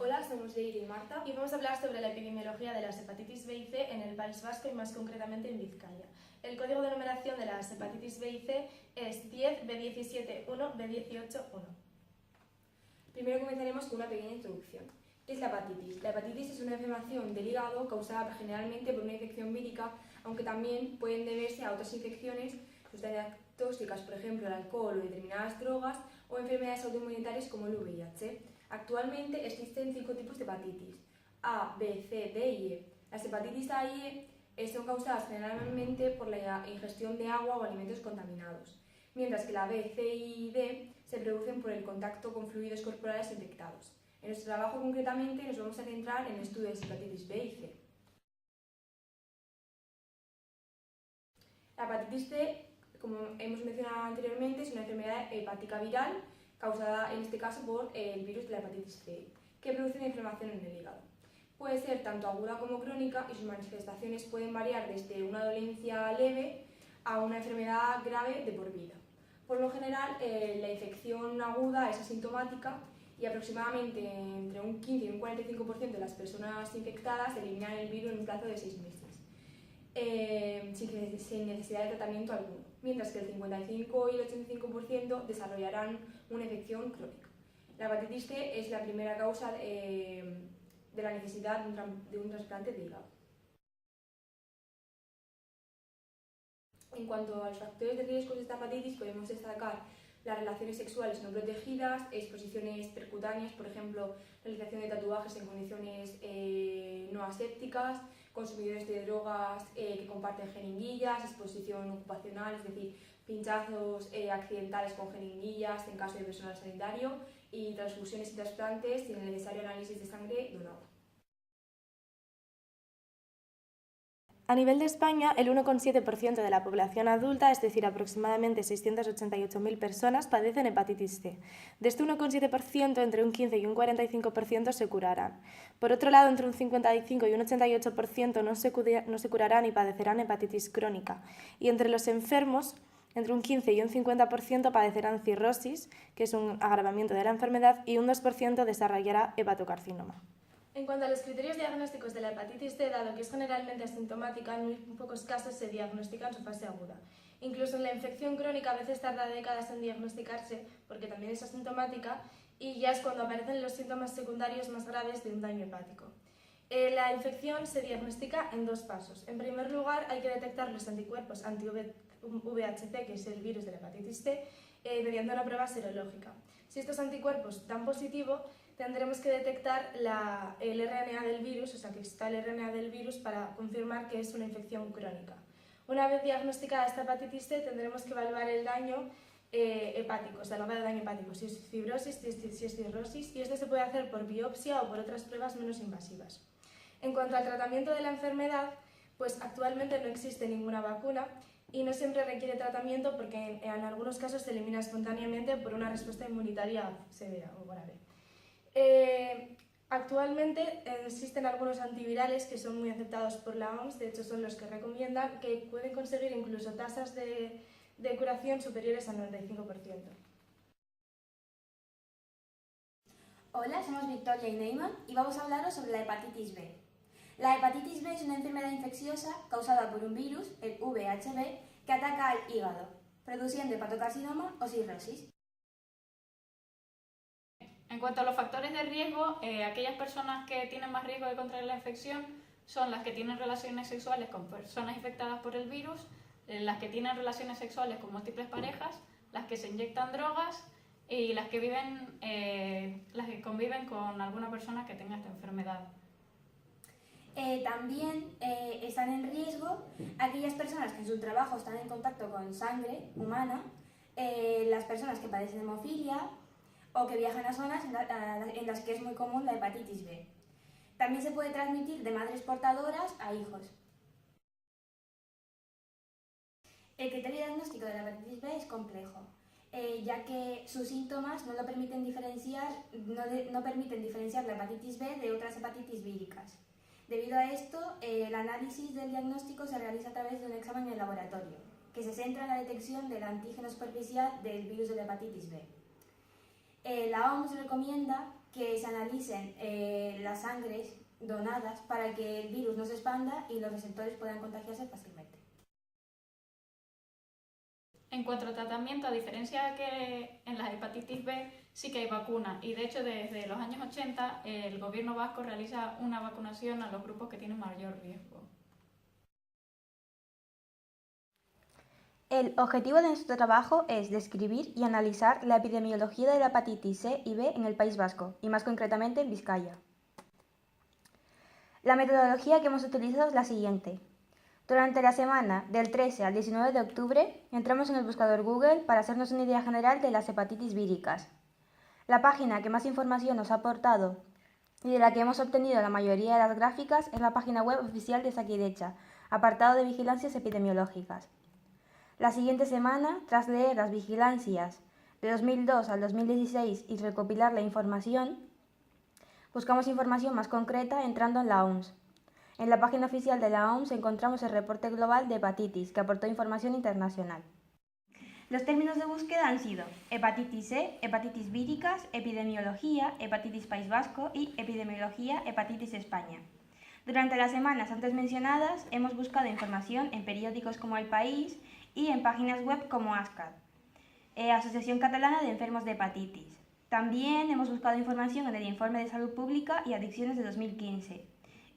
Hola, somos Leire y Marta y vamos a hablar sobre la epidemiología de las hepatitis B y C en el País Vasco y más concretamente en Vizcaya. El código de numeración de las hepatitis B y C es 10B17-1B18-1. Primero comenzaremos con una pequeña introducción. ¿Qué es la hepatitis? La hepatitis es una inflamación del hígado causada generalmente por una infección vírica, aunque también pueden deberse a otras infecciones, sustancias tóxicas, por ejemplo el alcohol o determinadas drogas, o enfermedades autoinmunitarias como el VIH. Actualmente existen 5 tipos de hepatitis: A, B, C, D y E. Las hepatitis A y E son causadas generalmente por la ingestión de agua o alimentos contaminados, mientras que la B, C y D se producen por el contacto con fluidos corporales infectados. En nuestro trabajo concretamente nos vamos a centrar en el estudio de hepatitis B y C. La hepatitis C, como hemos mencionado anteriormente, es una enfermedad hepática viral causada en este caso por el virus de la hepatitis C, que produce una inflamación en el hígado. Puede ser tanto aguda como crónica y sus manifestaciones pueden variar desde una dolencia leve a una enfermedad grave de por vida. Por lo general, la infección aguda es asintomática y aproximadamente entre un 15 y un 45% de las personas infectadas eliminan el virus en un plazo de 6 meses, sin necesidad de tratamiento alguno, mientras que el 55 y el 85% desarrollarán una infección crónica. La hepatitis C es la primera causa de la necesidad de un trasplante de hígado. En cuanto a los factores de riesgo de esta hepatitis, podemos destacar las relaciones sexuales no protegidas, exposiciones percutáneas, por ejemplo, realización de tatuajes en condiciones no asépticas, consumidores de drogas que comparten jeringuillas, exposición ocupacional, es decir, pinchazos accidentales con jeringuillas en caso de personal sanitario, y transfusiones y trasplantes sin el necesario análisis de sangre donado. A nivel de España, el 1,7% de la población adulta, es decir, aproximadamente 688.000 personas, padecen hepatitis C. De este 1,7%, entre un 15 y un 45% se curarán. Por otro lado, entre un 55 y un 88% no se curarán y padecerán hepatitis crónica. Y entre los enfermos, entre un 15 y un 50% padecerán cirrosis, que es un agravamiento de la enfermedad, y un 2% desarrollará hepatocarcinoma. En cuanto a los criterios diagnósticos de la hepatitis C, dado que es generalmente asintomática, en muy pocos casos se diagnostica en su fase aguda. Incluso en la infección crónica a veces tarda décadas en diagnosticarse, porque también es asintomática, y ya es cuando aparecen los síntomas secundarios más graves de un daño hepático. La infección se diagnostica en 2 pasos. En primer lugar, hay que detectar los anticuerpos anti-VHC, que es el virus de la hepatitis C, mediante una prueba serológica. Si estos anticuerpos dan positivo, tendremos que detectar el RNA del virus, o sea que está el RNA del virus para confirmar que es una infección crónica. Una vez diagnosticada esta hepatitis C, tendremos que evaluar el daño hepático, o sea, el grado de daño hepático, si es fibrosis, si es cirrosis, y esto se puede hacer por biopsia o por otras pruebas menos invasivas. En cuanto al tratamiento de la enfermedad, pues actualmente no existe ninguna vacuna y no siempre requiere tratamiento porque en algunos casos se elimina espontáneamente por una respuesta inmunitaria severa o grave. Actualmente existen algunos antivirales que son muy aceptados por la OMS, de hecho son los que recomiendan, que pueden conseguir incluso tasas de curación superiores al 95%. Hola, somos Victoria y Neyman y vamos a hablaros sobre la hepatitis B. La hepatitis B es una enfermedad infecciosa causada por un virus, el VHB, que ataca al hígado, produciendo hepatocarcinoma o cirrosis. En cuanto a los factores de riesgo, aquellas personas que tienen más riesgo de contraer la infección son las que tienen relaciones sexuales con personas infectadas por el virus, las que tienen relaciones sexuales con múltiples parejas, las que se inyectan drogas y las que conviven con alguna persona que tenga esta enfermedad. También están en riesgo aquellas personas que en su trabajo están en contacto con sangre humana, las personas que padecen hemofilia o que viajan a zonas en las que es muy común la hepatitis B. También se puede transmitir de madres portadoras a hijos. El criterio diagnóstico de la hepatitis B es complejo, ya que sus síntomas no permiten diferenciar la hepatitis B de otras hepatitis víricas. Debido a esto, el análisis del diagnóstico se realiza a través de un examen en laboratorio, que se centra en la detección del antígeno superficial del virus de la hepatitis B. La OMS recomienda que se analicen las sangres donadas para que el virus no se expanda y los receptores puedan contagiarse fácilmente. En cuanto al tratamiento, a diferencia de que en la hepatitis B sí que hay vacuna, y de hecho desde los años 80 el gobierno vasco realiza una vacunación a los grupos que tienen mayor riesgo. El objetivo de nuestro trabajo es describir y analizar la epidemiología de la hepatitis C y B en el País Vasco, y más concretamente en Vizcaya. La metodología que hemos utilizado es la siguiente. Durante la semana del 13 al 19 de octubre entramos en el buscador Google para hacernos una idea general de las hepatitis víricas. La página que más información nos ha aportado y de la que hemos obtenido la mayoría de las gráficas es la página web oficial de Osakidetza, apartado de vigilancias epidemiológicas. La siguiente semana, tras leer las vigilancias de 2002 al 2016 y recopilar la información, buscamos información más concreta entrando en la OMS. En la página oficial de la OMS encontramos el reporte global de hepatitis, que aportó información internacional. Los términos de búsqueda han sido hepatitis C, hepatitis víricas, epidemiología, hepatitis País Vasco y epidemiología, hepatitis España. Durante las semanas antes mencionadas hemos buscado información en periódicos como El País y en páginas web como ASCAD, Asociación Catalana de Enfermos de Hepatitis. También hemos buscado información en el Informe de Salud Pública y Adicciones de 2015,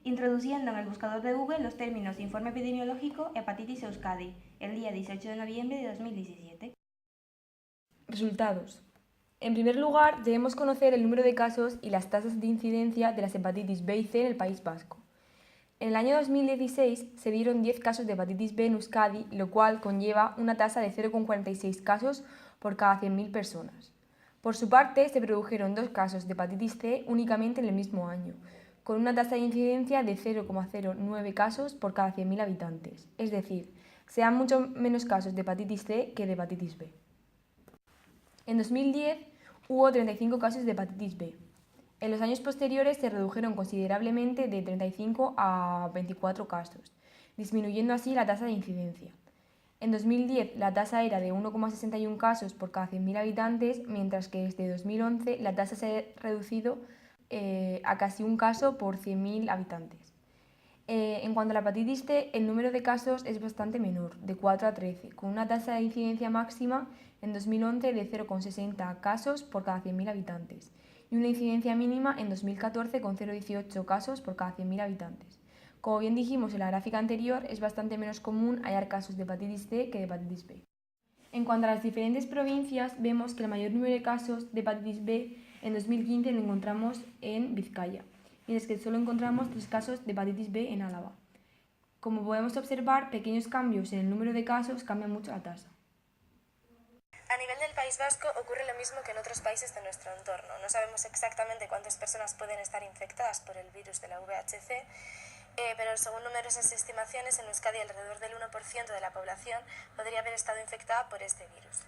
introduciendo en el buscador de Google los términos de Informe Epidemiológico Hepatitis Euskadi, el día 18 de noviembre de 2017. Resultados. En primer lugar, debemos conocer el número de casos y las tasas de incidencia de las hepatitis B y C en el País Vasco. En el año 2016 se dieron 10 casos de hepatitis B en Euskadi, lo cual conlleva una tasa de 0,46 casos por cada 100.000 personas. Por su parte, se produjeron 2 casos de hepatitis C únicamente en el mismo año, con una tasa de incidencia de 0,09 casos por cada 100.000 habitantes. Es decir, se dan mucho menos casos de hepatitis C que de hepatitis B. En 2010 hubo 35 casos de hepatitis B. En los años posteriores se redujeron considerablemente de 35 a 24 casos, disminuyendo así la tasa de incidencia. En 2010 la tasa era de 1,61 casos por cada 100.000 habitantes, mientras que desde 2011 la tasa se ha reducido a casi un caso por 100.000 habitantes. En cuanto a la hepatitis C, el número de casos es bastante menor, de 4 a 13, con una tasa de incidencia máxima en 2011 de 0,60 casos por cada 100.000 habitantes y una incidencia mínima en 2014 con 0,18 casos por cada 100.000 habitantes. Como bien dijimos en la gráfica anterior, es bastante menos común hallar casos de hepatitis C que de hepatitis B. En cuanto a las diferentes provincias, vemos que el mayor número de casos de hepatitis B en 2015 lo encontramos en Vizcaya, mientras que solo encontramos 3 casos de hepatitis B en Álava. Como podemos observar, pequeños cambios en el número de casos cambian mucho la tasa. A nivel del País Vasco ocurre lo mismo que en otros países de nuestro entorno. No sabemos exactamente cuántas personas pueden estar infectadas por el virus de la VHC, pero según numerosas estimaciones, en Euskadi alrededor del 1% de la población podría haber estado infectada por este virus.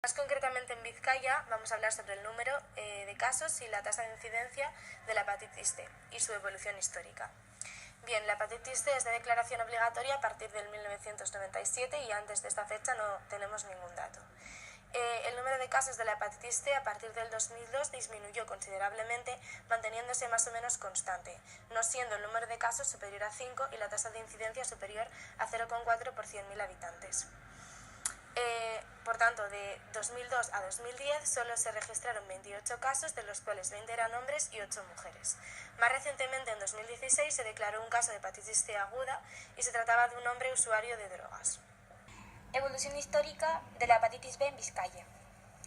Más concretamente en Vizcaya vamos a hablar sobre el número de casos y la tasa de incidencia de la hepatitis C y su evolución histórica. Bien, la hepatitis C es de declaración obligatoria a partir del 1997 y antes de esta fecha no tenemos ningún dato. El número de casos de la hepatitis C a partir del 2002 disminuyó considerablemente, manteniéndose más o menos constante, no siendo el número de casos superior a 5 y la tasa de incidencia superior a 0,4 por 100.000 habitantes. Por tanto, de 2002 a 2010 solo se registraron 28 casos, de los cuales 20 eran hombres y 8 mujeres. Más recientemente, en 2016, se declaró un caso de hepatitis C aguda y se trataba de un hombre usuario de drogas. Evolución histórica de la hepatitis B en Vizcaya.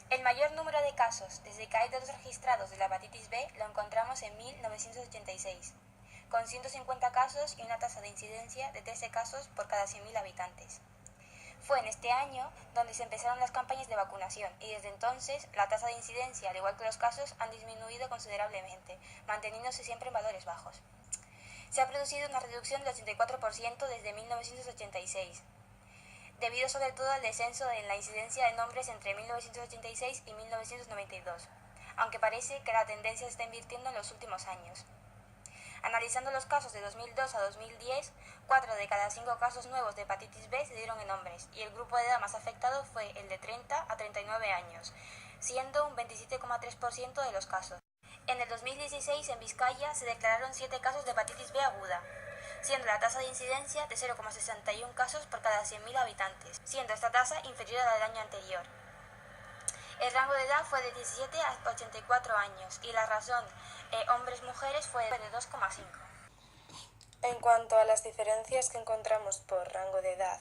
El mayor número de casos desde que hay datos registrados de la hepatitis B lo encontramos en 1986, con 150 casos y una tasa de incidencia de 13 casos por cada 100.000 habitantes. Fue en este año donde se empezaron las campañas de vacunación y desde entonces la tasa de incidencia, al igual que los casos, han disminuido considerablemente, manteniéndose siempre en valores bajos. Se ha producido una reducción del 84% desde 1986, debido sobre todo al descenso en la incidencia en hombres entre 1986 y 1992, aunque parece que la tendencia se está invirtiendo en los últimos años. Analizando los casos de 2002 a 2010, 4 de cada 5 casos nuevos de hepatitis B se dieron en hombres y el grupo de edad más afectado fue el de 30 a 39 años, siendo un 27,3% de los casos. En el 2016 en Vizcaya se declararon 7 casos de hepatitis B aguda, siendo la tasa de incidencia de 0,61 casos por cada 100.000 habitantes, siendo esta tasa inferior a la del año anterior. El rango de edad fue de 17 a 84 años y la razón hombres-mujeres fue de 2,5. En cuanto a las diferencias que encontramos por rango de edad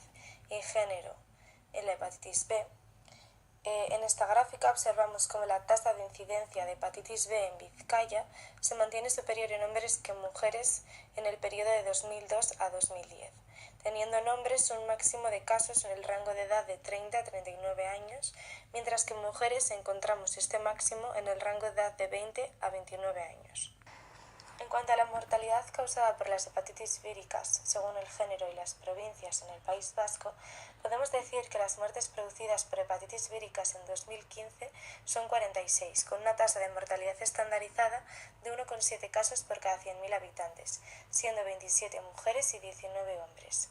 y género en la hepatitis B, en esta gráfica observamos cómo la tasa de incidencia de hepatitis B en Vizcaya se mantiene superior en hombres que en mujeres en el periodo de 2002 a 2010, teniendo en hombres un máximo de casos en el rango de edad de 30 a 39 años, mientras que en mujeres encontramos este máximo en el rango de edad de 20 a 29 años. En cuanto a la mortalidad causada por las hepatitis víricas, según el género y las provincias en el País Vasco, podemos decir que las muertes producidas por hepatitis víricas en 2015 son 46, con una tasa de mortalidad estandarizada de 1,7 casos por cada 100.000 habitantes, siendo 27 mujeres y 19 hombres.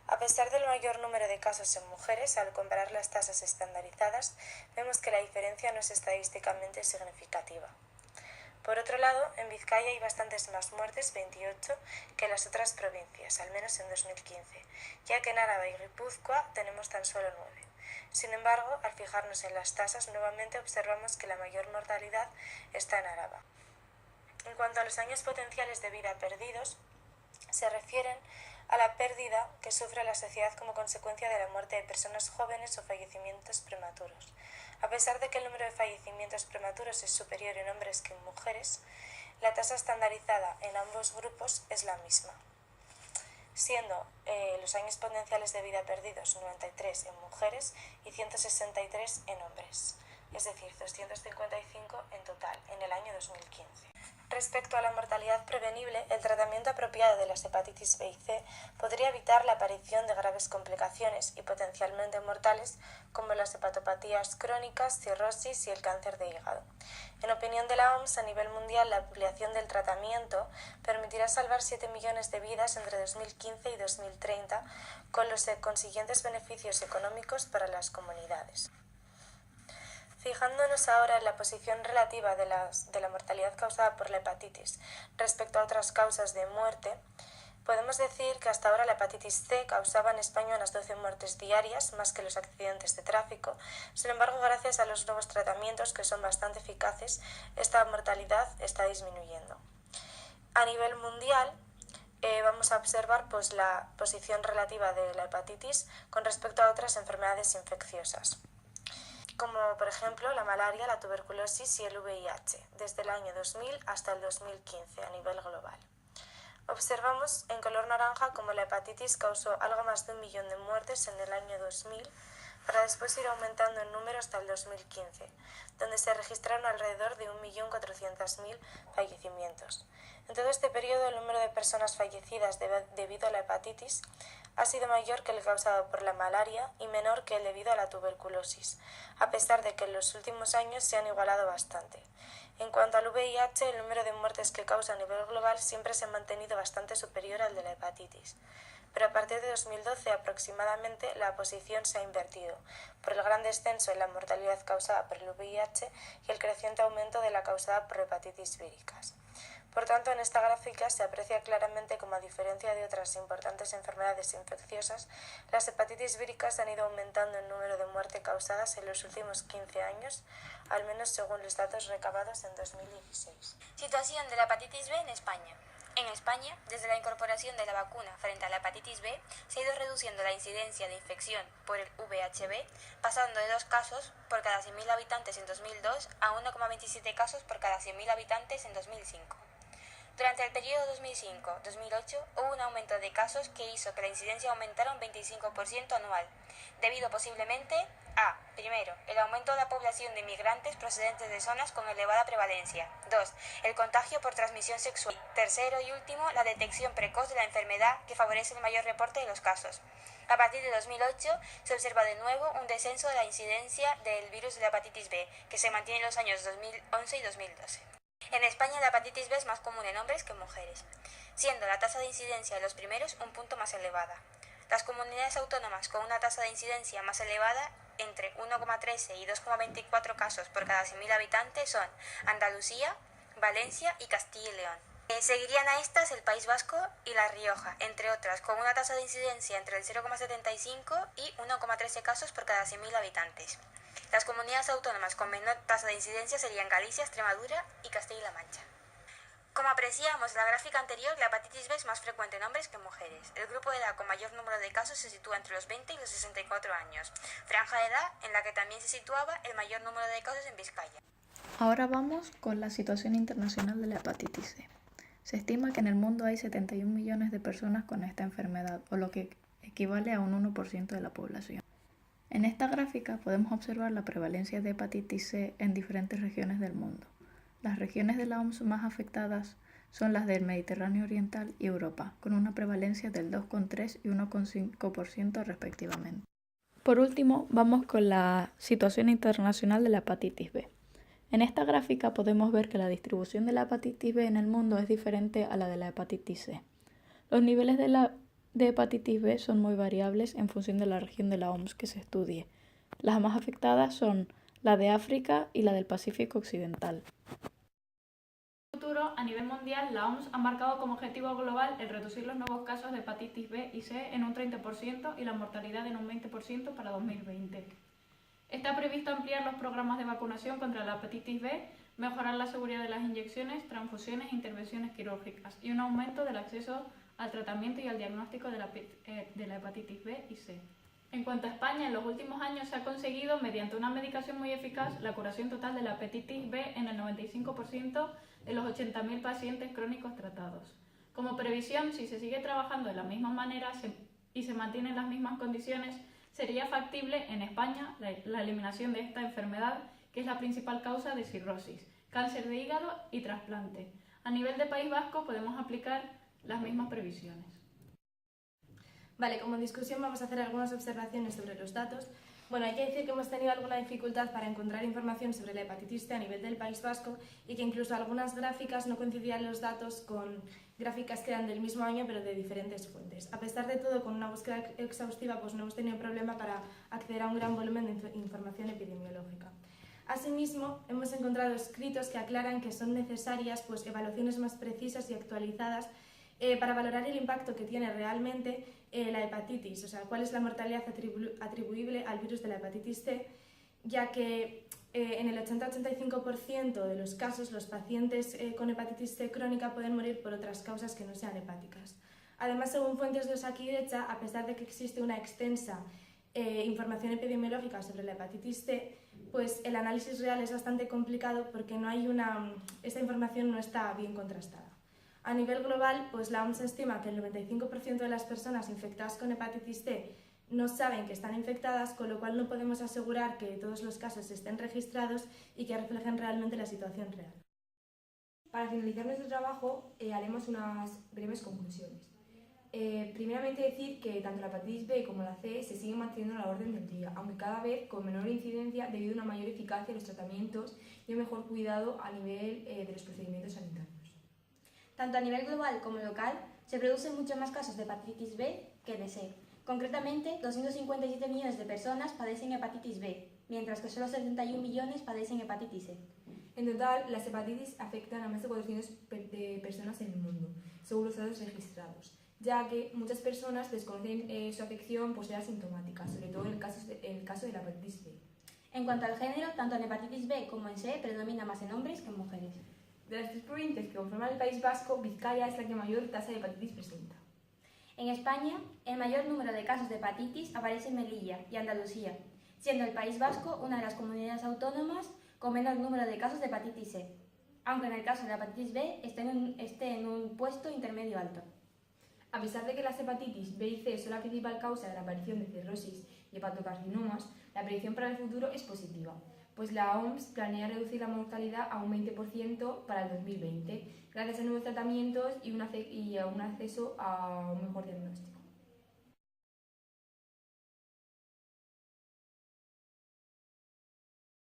A pesar del mayor número de casos en mujeres, al comparar las tasas estandarizadas, vemos que la diferencia no es estadísticamente significativa. Por otro lado, en Vizcaya hay bastantes más muertes, 28, que en las otras provincias, al menos en 2015, ya que en Áraba y Guipúzcoa tenemos tan solo 9. Sin embargo, al fijarnos en las tasas, nuevamente observamos que la mayor mortalidad está en Áraba. En cuanto a los años potenciales de vida perdidos, se refieren a la pérdida que sufre la sociedad como consecuencia de la muerte de personas jóvenes o fallecimientos prematuros. A pesar de que el número de fallecimientos prematuros es superior en hombres que en mujeres, la tasa estandarizada en ambos grupos es la misma, siendo los años potenciales de vida perdidos 93 en mujeres y 163 en hombres, es decir, 255 en total en el año 2015. Respecto a la mortalidad prevenible, el tratamiento apropiado de las hepatitis B y C podría evitar la aparición de graves complicaciones y potencialmente mortales como las hepatopatías crónicas, cirrosis y el cáncer de hígado. En opinión de la OMS, a nivel mundial, la ampliación del tratamiento permitirá salvar 7 millones de vidas entre 2015 y 2030, con los consiguientes beneficios económicos para las comunidades. Fijándonos ahora en la posición relativa de la mortalidad causada por la hepatitis respecto a otras causas de muerte, podemos decir que hasta ahora la hepatitis C causaba en España unas 12 muertes diarias, más que los accidentes de tráfico. Sin embargo, gracias a los nuevos tratamientos, que son bastante eficaces, esta mortalidad está disminuyendo. A nivel mundial, vamos a observar la posición relativa de la hepatitis con respecto a otras enfermedades infecciosas, como por ejemplo la malaria, la tuberculosis y el VIH, desde el año 2000 hasta el 2015 a nivel global. Observamos en color naranja cómo la hepatitis causó algo más de 1 millón de muertes en el año 2000, para después ir aumentando en número hasta el 2015, donde se registraron alrededor de 1.400.000 fallecimientos. En todo este periodo, el número de personas fallecidas debido a la hepatitis ha sido mayor que el causado por la malaria y menor que el debido a la tuberculosis, a pesar de que en los últimos años se han igualado bastante. En cuanto al VIH, el número de muertes que causa a nivel global siempre se ha mantenido bastante superior al de la hepatitis, pero a partir de 2012 aproximadamente la posición se ha invertido, por el gran descenso en la mortalidad causada por el VIH y el creciente aumento de la causada por hepatitis víricas. Por tanto, en esta gráfica se aprecia claramente cómo, a diferencia de otras importantes enfermedades infecciosas, las hepatitis víricas han ido aumentando en número de muertes causadas en los últimos 15 años, al menos según los datos recabados en 2016. Situación de la hepatitis B en España. En España, desde la incorporación de la vacuna frente a la hepatitis B, se ha ido reduciendo la incidencia de infección por el VHB, pasando de 2 casos por cada 100.000 habitantes en 2002 a 1,27 casos por cada 100.000 habitantes en 2005. Durante el periodo 2005-2008 hubo un aumento de casos que hizo que la incidencia aumentara un 25% anual, debido posiblemente a, primero, el aumento de la población de inmigrantes procedentes de zonas con elevada prevalencia. 2. El contagio por transmisión sexual. Tercero y último, la detección precoz de la enfermedad, que favorece el mayor reporte de los casos. A partir de 2008 se observa de nuevo un descenso de la incidencia del virus de la hepatitis B, que se mantiene en los años 2011 y 2012. En España la hepatitis B es más común en hombres que en mujeres, siendo la tasa de incidencia de los primeros un punto más elevada. Las comunidades autónomas con una tasa de incidencia más elevada, entre 1,13 y 2,24 casos por cada 100.000 habitantes, son Andalucía, Valencia y Castilla y León. Seguirían a estas el País Vasco y La Rioja, entre otras, con una tasa de incidencia entre el 0,75 y 1,13 casos por cada 100.000 habitantes. Las comunidades autónomas con menor tasa de incidencia serían Galicia, Extremadura y Castilla-La Mancha. Como apreciamos en la gráfica anterior, la hepatitis B es más frecuente en hombres que en mujeres. El grupo de edad con mayor número de casos se sitúa entre los 20 y los 64 años, franja de edad en la que también se situaba el mayor número de casos en Vizcaya. Ahora vamos con la situación internacional de la hepatitis C. Se estima que en el mundo hay 71 millones de personas con esta enfermedad, o lo que equivale a un 1% de la población. En esta gráfica podemos observar la prevalencia de hepatitis C en diferentes regiones del mundo. Las regiones de la OMS más afectadas son las del Mediterráneo Oriental y Europa, con una prevalencia del 2,3 y 1,5% respectivamente. Por último, vamos con la situación internacional de la hepatitis B. En esta gráfica podemos ver que la distribución de la hepatitis B en el mundo es diferente a la de la hepatitis C. Los niveles de hepatitis B son muy variables en función de la región de la OMS que se estudie. Las más afectadas son la de África y la del Pacífico Occidental. En el futuro, a nivel mundial, la OMS ha marcado como objetivo global el reducir los nuevos casos de hepatitis B y C en un 30% y la mortalidad en un 20% para 2020. Está previsto ampliar los programas de vacunación contra la hepatitis B, mejorar la seguridad de las inyecciones, transfusiones e intervenciones quirúrgicas y un aumento del acceso al tratamiento y al diagnóstico de la hepatitis B y C. En cuanto a España, en los últimos años se ha conseguido, mediante una medicación muy eficaz, la curación total de la hepatitis B en el 95% de los 80.000 pacientes crónicos tratados. Como previsión, si se sigue trabajando de la misma manera y se mantienen las mismas condiciones, sería factible en España la eliminación de esta enfermedad, que es la principal causa de cirrosis, cáncer de hígado y trasplante. A nivel de País Vasco podemos aplicar las mismas previsiones. Vale, como discusión vamos a hacer algunas observaciones sobre los datos. Bueno, hay que decir que hemos tenido alguna dificultad para encontrar información sobre la hepatitis C a nivel del País Vasco y que incluso algunas gráficas no coincidían los datos con gráficas que eran del mismo año pero de diferentes fuentes. A pesar de todo, con una búsqueda exhaustiva pues no hemos tenido problema para acceder a un gran volumen de información epidemiológica. Asimismo, hemos encontrado escritos que aclaran que son necesarias pues, evaluaciones más precisas y actualizadas para valorar el impacto que tiene realmente la hepatitis, o sea, cuál es la mortalidad atribuible al virus de la hepatitis C, ya que en el 80-85% de los casos los pacientes con hepatitis C crónica pueden morir por otras causas que no sean hepáticas. Además, según fuentes de Osakidetza, a pesar de que existe una extensa información epidemiológica sobre la hepatitis C, pues el análisis real es bastante complicado porque esta información no está bien contrastada. A nivel global, pues la OMS estima que el 95% de las personas infectadas con hepatitis C no saben que están infectadas, con lo cual no podemos asegurar que todos los casos estén registrados y que reflejen realmente la situación real. Para finalizar nuestro trabajo, haremos unas breves conclusiones. Primeramente decir que tanto la hepatitis B como la C se siguen manteniendo a la orden del día, aunque cada vez con menor incidencia debido a una mayor eficacia de los tratamientos y un mejor cuidado a nivel de los procedimientos sanitarios. Tanto a nivel global como local, se producen muchos más casos de hepatitis B que de C. Concretamente, 257 millones de personas padecen hepatitis B, mientras que solo 71 millones padecen hepatitis C. En total, las hepatitis afectan a más de 400 personas en el mundo, según los datos registrados, ya que muchas personas desconocen su afección por ser asintomática, sobre todo en el caso de la hepatitis B. En cuanto al género, tanto en hepatitis B como en C predomina más en hombres que en mujeres. De las tres provincias que conforman el País Vasco, Vizcaya es la que mayor tasa de hepatitis presenta. En España, el mayor número de casos de hepatitis aparece en Melilla y Andalucía, siendo el País Vasco una de las comunidades autónomas con menor número de casos de hepatitis C, aunque en el caso de la hepatitis B esté en un puesto intermedio alto. A pesar de que las hepatitis B y C son la principal causa de la aparición de cirrosis y hepatocarcinomas, la predicción para el futuro es positiva, pues la OMS planea reducir la mortalidad a un 20% para el 2020, gracias a nuevos tratamientos y a un acceso a un mejor diagnóstico.